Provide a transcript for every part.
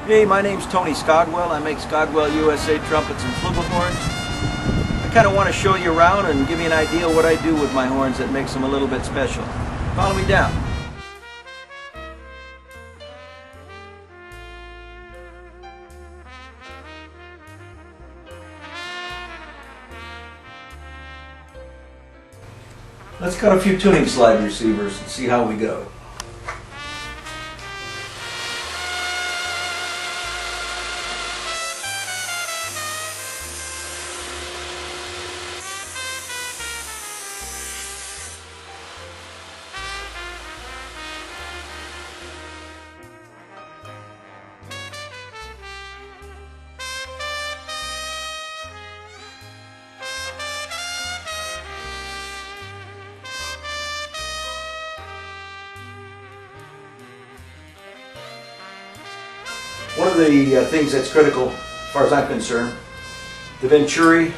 Hey, my name's Tony Scodwell. I make Scodwell USA Trumpets and flugelhorns. I kind of want to show you around and give you an idea what I do with my horns that makes them a little bit special. Follow me down. Let's cut a few tuning slide receivers and see how we go. One of the things that's critical, as far as I'm concerned, the venturi,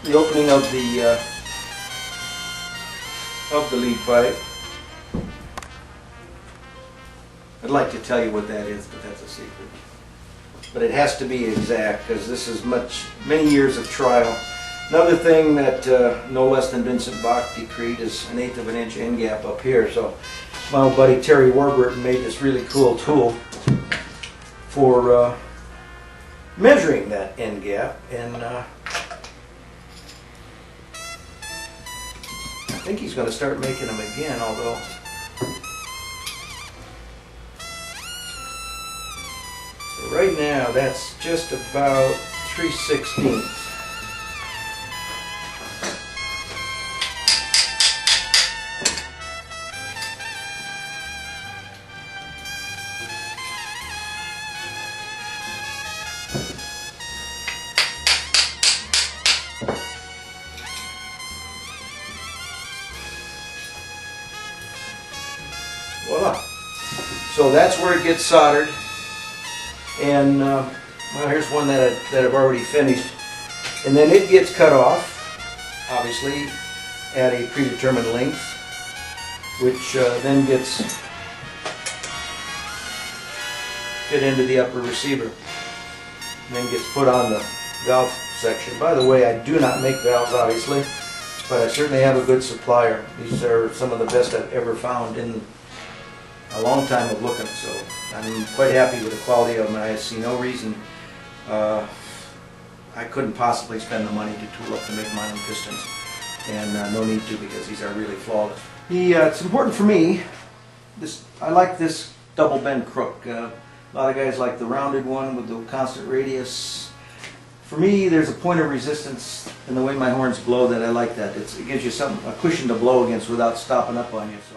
the opening of the lead pipe. I'd like to tell you what that is, but that's a secret. But it has to be exact because this is many years of trial. Another thing that no less than Vincent Bach decreed is 1/8 of an inch end gap up here. So my old buddy Terry Warburton made this really cool tool for measuring that end gap, and I think he's going to start making them again, although so right now that's just about 3/16. Voila. So that's where it gets soldered, and well, here's one that I've already finished, and then it gets cut off, obviously, at a predetermined length, which then gets fit into the upper receiver, and then gets put on the valve section. By the way, I do not make valves, obviously, but I certainly have a good supplier. These are some of the best I've ever found in a long time of looking, so I'm quite happy with the quality of them. I see no reason I couldn't possibly spend the money to tool up to make my own pistons, and no need to, because these are really flawless. It's important for me. I like this double bend crook. A lot of guys like the rounded one with the constant radius. For me, there's a point of resistance in the way my horns blow that I like that. It gives you a cushion to blow against without stopping up on you. So.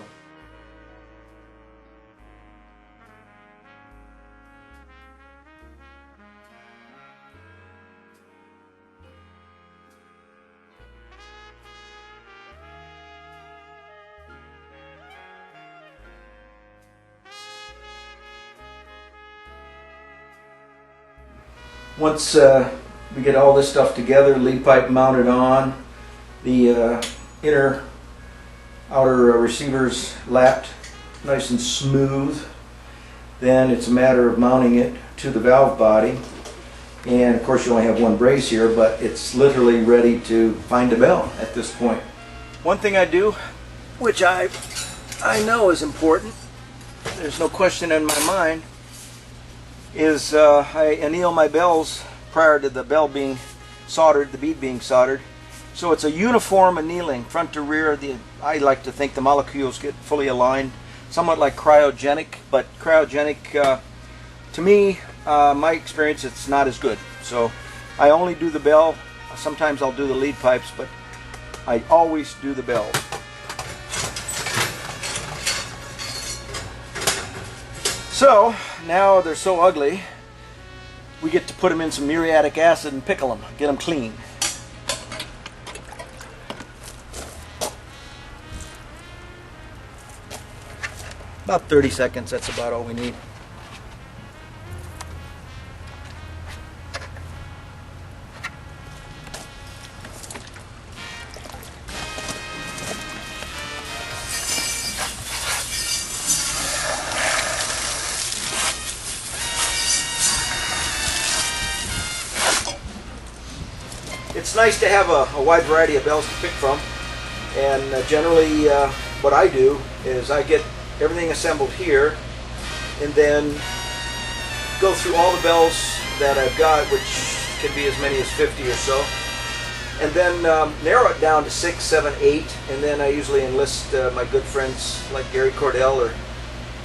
Once we get all this stuff together, lead pipe mounted on, the outer receivers lapped nice and smooth, then it's a matter of mounting it to the valve body. And of course you only have one brace here, but it's literally ready to find a bell at this point. One thing I do, which I know is important, there's no question in my mind, is I anneal my bells prior to the bell being soldered, the bead being soldered. So it's a uniform annealing, front to rear. I like to think the molecules get fully aligned, somewhat like cryogenic, but cryogenic, to me, my experience, it's not as good. So I only do the bell. Sometimes I'll do the lead pipes, but I always do the bells. So now they're so ugly, we get to put them in some muriatic acid and pickle them, get them clean. About 30 seconds, that's about all we need. it's nice to have a wide variety of bells to pick from. And generally what I do is I get everything assembled here and then go through all the bells that I've got, which can be as many as 50 or so, and then narrow it down to 6, 7, 8, and then I usually enlist my good friends like Gary Cordell or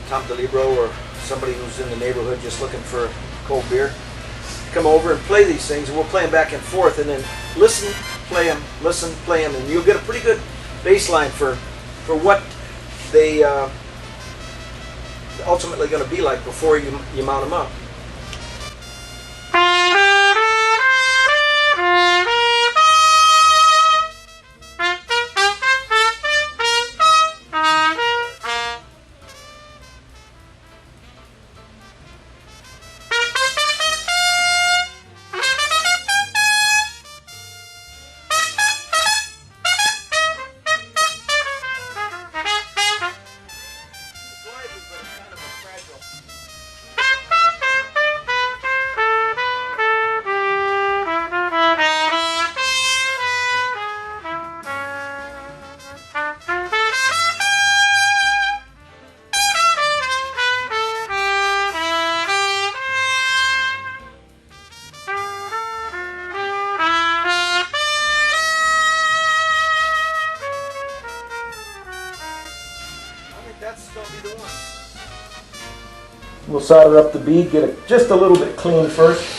Tom DeLibro or somebody who's in the neighborhood just looking for a cold beer to come over and play these things, and we'll play them back and forth, and then listen, play them, listen, play them, and you'll get a pretty good baseline for what they ultimately going to be like before you mount them up. That's going to be the one. We'll solder up the bead, get it just a little bit clean first.